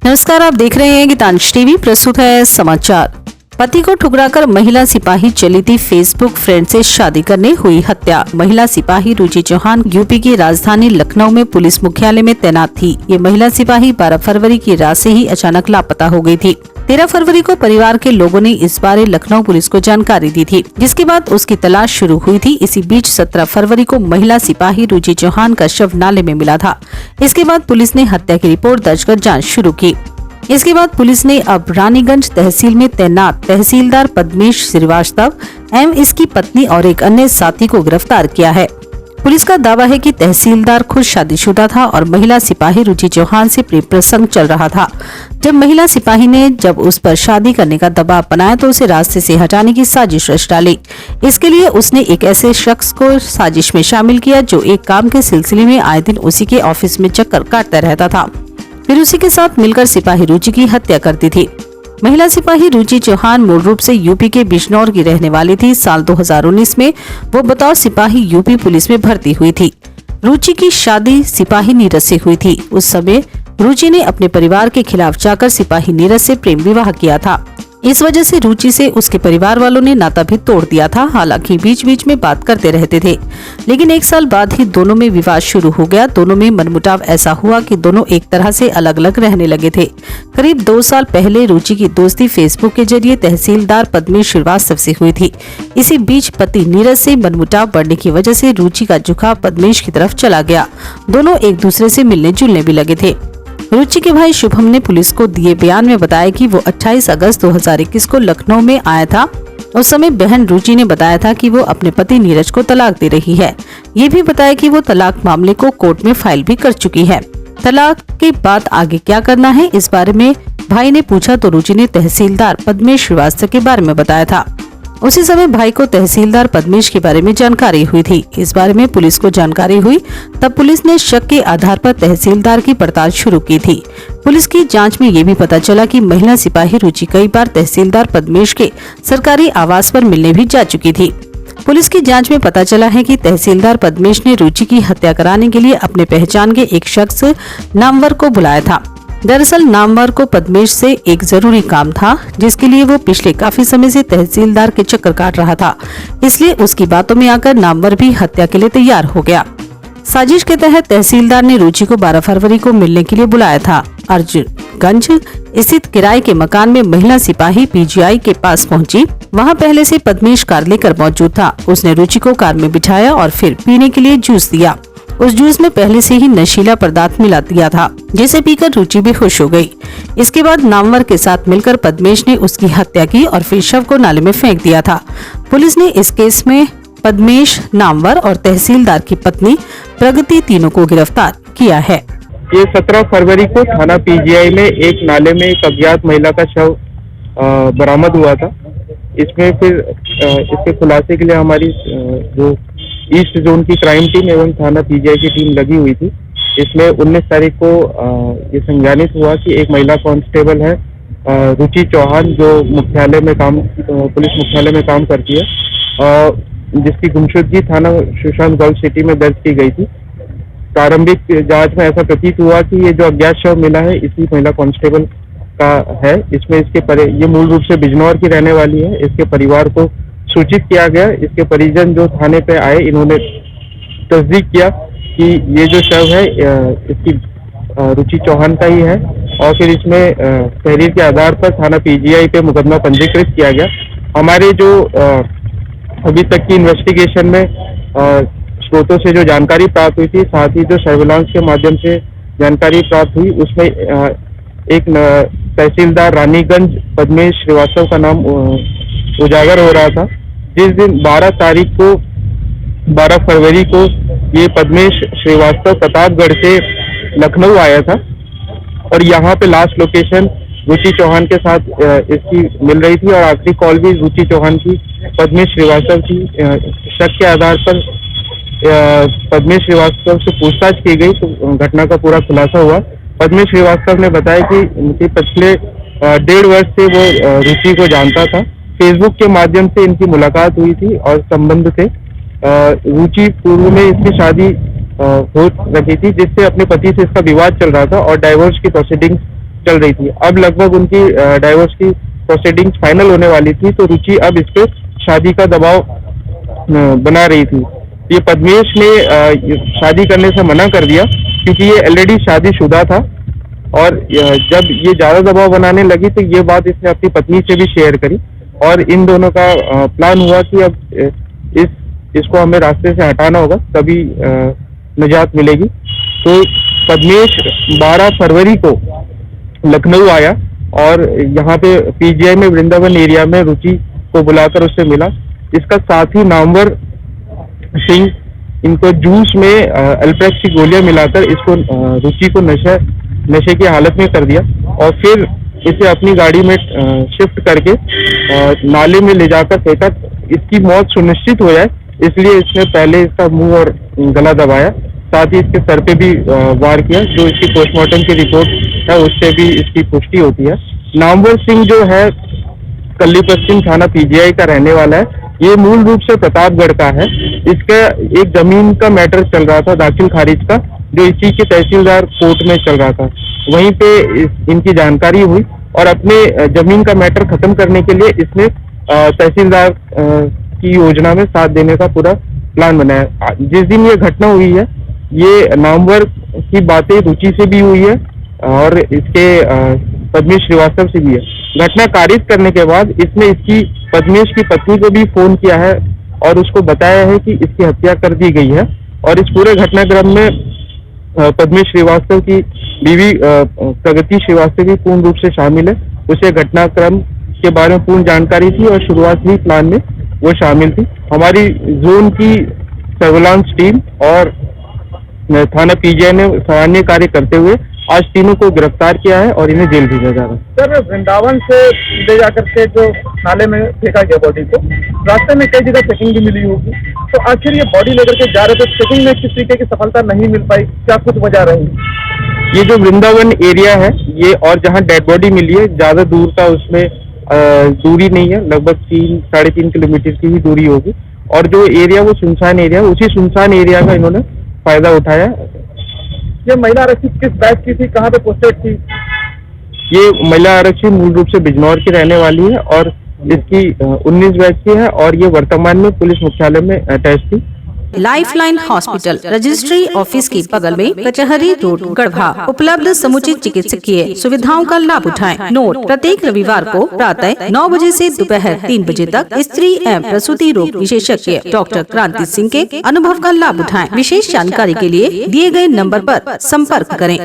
नमस्कार, आप देख रहे हैं गीतांश टीवी। प्रस्तुत है समाचार। पति को ठुकराकर महिला सिपाही चली थी फेसबुक फ्रेंड से शादी करने, हुई हत्या। महिला सिपाही रुचि चौहान यूपी की राजधानी लखनऊ में पुलिस मुख्यालय में तैनात थी। ये महिला सिपाही 12 फरवरी की रात से ही अचानक लापता हो गई थी। 13 फरवरी को परिवार के लोगों ने इस बारे लखनऊ पुलिस को जानकारी दी थी, जिसके बाद उसकी तलाश शुरू हुई थी। इसी बीच 17 फरवरी को महिला सिपाही रुचि चौहान का शव नाले में मिला था। इसके बाद पुलिस ने हत्या की रिपोर्ट दर्ज कर जाँच शुरू की। इसके बाद पुलिस ने अब रानीगंज तहसील में तैनात तहसीलदार पद्मेश श्रीवास्तव एवं इसकी पत्नी और एक अन्य साथी को गिरफ्तार किया है। पुलिस का दावा है कि तहसीलदार खुद शादीशुदा था और महिला सिपाही रुचि चौहान से प्रेम प्रसंग चल रहा था। जब महिला सिपाही ने उस पर शादी करने का दबाव बनाया तो उसे रास्ते से हटाने की साजिश रच डाली। इसके लिए उसने एक ऐसे शख्स को साजिश में शामिल किया जो एक काम के सिलसिले में आए दिन उसी के ऑफिस में चक्कर काटता रहता था। फिर उसी के साथ मिलकर सिपाही रुचि की हत्या करती थी। महिला सिपाही रुचि चौहान मूल रूप से यूपी के बिजनौर की रहने वाली थी। साल 2019 में वो बतौर सिपाही यूपी पुलिस में भर्ती हुई थी। रुचि की शादी सिपाही नीरज से हुई थी। उस समय रुचि ने अपने परिवार के खिलाफ जाकर सिपाही नीरज से प्रेम विवाह किया था। इस वजह से रुचि से उसके परिवार वालों ने नाता भी तोड़ दिया था। हालांकि बीच बीच में बात करते रहते थे, लेकिन 1 साल बाद ही दोनों में विवाद शुरू हो गया। दोनों में मनमुटाव ऐसा हुआ कि दोनों एक तरह से अलग अलग रहने लगे थे। करीब 2 साल पहले रुचि की दोस्ती फेसबुक के जरिए तहसीलदार पद्मेश श्रीवास्तव से हुई थी। इसी बीच पति नीरज से मनमुटाव बढ़ने की वजह से रुचि का झुकाव पद्मेश की तरफ चला गया। दोनों एक दूसरे से मिलने जुलने भी लगे थे। रुचि के भाई शुभम ने पुलिस को दिए बयान में बताया कि वो 28 अगस्त 2021 को लखनऊ में आया था। उस समय बहन रुचि ने बताया था कि वो अपने पति नीरज को तलाक दे रही है। ये भी बताया कि वो तलाक मामले को कोर्ट में फाइल भी कर चुकी है। तलाक के बाद आगे क्या करना है, इस बारे में भाई ने पूछा तो रुचि ने तहसीलदार पद्मेश श्रीवास्तव के बारे में बताया था। उसी समय भाई को तहसीलदार पद्मेश के बारे में जानकारी हुई थी। इस बारे में पुलिस को जानकारी हुई तब पुलिस ने शक के आधार पर तहसीलदार की पड़ताल शुरू की थी। पुलिस की जांच में ये भी पता चला कि महिला सिपाही रुचि कई बार तहसीलदार पद्मेश के सरकारी आवास पर मिलने भी जा चुकी थी। पुलिस की जांच में पता चला है कि तहसीलदार पद्मेश ने रुचि की हत्या कराने के लिए अपने पहचान के एक शख्स नामवर को बुलाया था। दरअसल नामवर को पद्मेश से एक जरूरी काम था, जिसके लिए वो पिछले काफी समय से तहसीलदार के चक्कर काट रहा था। इसलिए उसकी बातों में आकर नामवर भी हत्या के लिए तैयार हो गया। साजिश के तहत तहसीलदार ने रुचि को 12 फरवरी को मिलने के लिए बुलाया था। अर्जुनगंज स्थित किराए के मकान में महिला सिपाही पीजीआई के पास पहुंची। वहां पहले से पद्मेश कार लेकर मौजूद था। उसने रुचि को कार में बिठाया और फिर पीने के लिए जूस दिया। उस जूस में पहले से ही नशीला पदार्थ मिला दिया था, जिसे पीकर रुचि भी खुश हो गई। इसके बाद नामवर के साथ मिलकर पद्मेश ने उसकी हत्या की और फिर शव को नाले में फेंक दिया था। पुलिस ने इस केस में पद्मेश, नामवर और तहसीलदार की पत्नी प्रगति तीनों को गिरफ्तार किया है। ये 17 फरवरी को थाना पीजीआई में एक नाले में एक अज्ञात महिला का शव बरामद हुआ था। इसमें फिर इसके खुलासे के लिए हमारी जो ईस्ट जोन की क्राइम टीम एवं थाना पीजीआई की टीम लगी हुई थी। इसमें 19 तारीख को ये संज्ञानित हुआ कि एक महिला कांस्टेबल है रुचि चौहान, जो पुलिस मुख्यालय में काम करती है, जिसकी गुमशुदगी थाना सुशांत गर्ल्स सिटी में दर्ज की गई थी। प्रारंभिक जांच में ऐसा प्रतीत हुआ कि ये जो अज्ञात शव मिला है इसी महिला कांस्टेबल का है। इसमें ये मूल रूप से बिजनौर की रहने वाली है। इसके परिवार को सूचित किया गया। इसके परिजन जो थाने पे आए, इन्होंने तस्दीक किया कि ये जो शव है इसकी रुचि चौहान का ही है और फिर इसमें तहरीर के आधार पर थाना पीजीआई पे मुकदमा पंजीकृत किया गया। हमारे जो अभी तक की इन्वेस्टिगेशन में स्रोतों से जो जानकारी प्राप्त हुई थी, साथ ही जो सर्विलांस के माध्यम से जानकारी प्राप्त हुई, उसमें एक तहसीलदार रानीगंज पद्मेश श्रीवास्तव का नाम उजागर हो रहा था। जिस दिन 12 फरवरी को ये पद्मेश श्रीवास्तव प्रतापगढ़ से लखनऊ आया था और यहाँ पे लास्ट लोकेशन रुचि चौहान के साथ इसकी मिल रही थी और आखिरी कॉल भी रुचि चौहान की पद्मेश श्रीवास्तव की। शक के आधार पर पद्मेश श्रीवास्तव से पूछताछ की गई तो घटना का पूरा खुलासा हुआ। पद्मेश श्रीवास्तव ने बताया कि उनके पिछले 1.5 वर्ष से वो रुचि को जानता था। फेसबुक के माध्यम से इनकी मुलाकात हुई थी और संबंध थे। रुचि पूर्व में इसकी शादी हो रही थी, जिससे अपने पति से इसका विवाद चल रहा था और डाइवोर्स की प्रोसीडिंग्स चल रही थी। अब लगभग उनकी डाइवोर्स की प्रोसीडिंग्स फाइनल होने वाली थी, तो रुचि अब इस पे शादी का दबाव बना रही थी। ये पद्मेश ने शादी करने से मना कर दिया क्योंकि ये ऑलरेडी शादीशुदा था, और जब ये ज्यादा दबाव बनाने लगी तो ये बात इसने अपनी पत्नी से भी शेयर करी, और इन दोनों का प्लान हुआ कि अब इसको हमें रास्ते से हटाना होगा, तभी निजात मिलेगी। तो पद्मेश 12 फरवरी को लखनऊ आया और यहाँ पे पीजीआई में वृंदावन एरिया में रुचि को बुलाकर उससे मिला। इसका साथी नामवर सिंह इनको जूस में अल्प्रेक्स की गोलियां मिलाकर इसको रुचि को नशे की हालत में कर दिया, और फिर इसे अपनी गाड़ी में शिफ्ट करके नाले में ले जाकर फेंका। इसकी मौत सुनिश्चित हो जाए इसलिए इसने पहले इसका मुंह और गला दबाया, साथ ही इसके सर पे भी वार किया, जो इसकी पोस्टमार्टम की रिपोर्ट है उससे भी इसकी पुष्टि होती है। नामवर सिंह जो है कल्ली पश्चिम थाना पीजीआई का रहने वाला है। ये मूल रूप से प्रतापगढ़ का है। इसका एक जमीन का मैटर चल रहा था दाखिल खारिज का, जो इसी के तहसीलदार कोर्ट में चल रहा था। वहीं पे इनकी जानकारी हुई और अपने जमीन का मैटर खत्म करने के लिए इसने तहसीलदार की योजना में साथ देने का पूरा प्लान बनाया। जिस दिन ये घटना हुई है, ये नामवर की बातें रुचि से भी हुई है और इसके पद्मेश श्रीवास्तव से भी है। घटना कारिज करने के बाद इसने इसकी पद्मेश की पत्नी को भी फोन किया है और उसको बताया है कि इसकी हत्या कर दी गई है, और इस पूरे घटनाक्रम में पद्मेश श्रीवास्तव की बीवी प्रगति श्रीवास्तव भी पूर्ण रूप से शामिल है। उसे घटनाक्रम के बारे में पूर्ण जानकारी थी और शुरुआती प्लान में वो शामिल थी। हमारी जोन की सर्विलांस टीम और थाना पीजीआई ने सराहनीय कार्य करते हुए आज तीनों को गिरफ्तार किया है और इन्हें जेल भेजा जा रहा है। सर, वृंदावन से ले जाकर के जो नाले में फेंका गया बॉडी को, रास्ते में कई जगह चेकिंग भी मिली होगी, तो आखिर ये बॉडी लेकर के जा रहे थे, चेकिंग में किस तरीके की सफलता नहीं मिल पाई, क्या कुछ वजह रही? ये जो वृंदावन एरिया है ये, और जहाँ डेड बॉडी मिली है ज्यादा दूर का उसमें दूरी नहीं है, लगभग 3-3.5 किलोमीटर की ही दूरी होगी, और जो एरिया वो सुनसान एरिया है, उसी सुनसान एरिया का इन्होंने फायदा उठाया। ये महिला आरक्षित किस बैच की थी, कहाँ पे पोस्टेड थी? ये महिला आरक्षित मूल रूप से बिजनौर की रहने वाली है और इसकी 19 बैच की है, और ये वर्तमान में पुलिस मुख्यालय में अटैच थी। लाइफलाइन हॉस्पिटल रजिस्ट्री ऑफिस के बगल में कचहरी रोड गढ़वा। उपलब्ध समुचित चिकित्सकीय सुविधाओं का लाभ उठाएं। नोट: प्रत्येक रविवार को प्रातः 9 बजे से दोपहर 3 बजे तक स्त्री एवं प्रसूति रोग विशेषज्ञ डॉक्टर क्रांति सिंह के अनुभव का लाभ उठाएं। विशेष जानकारी के लिए दिए गए नंबर पर संपर्क करें।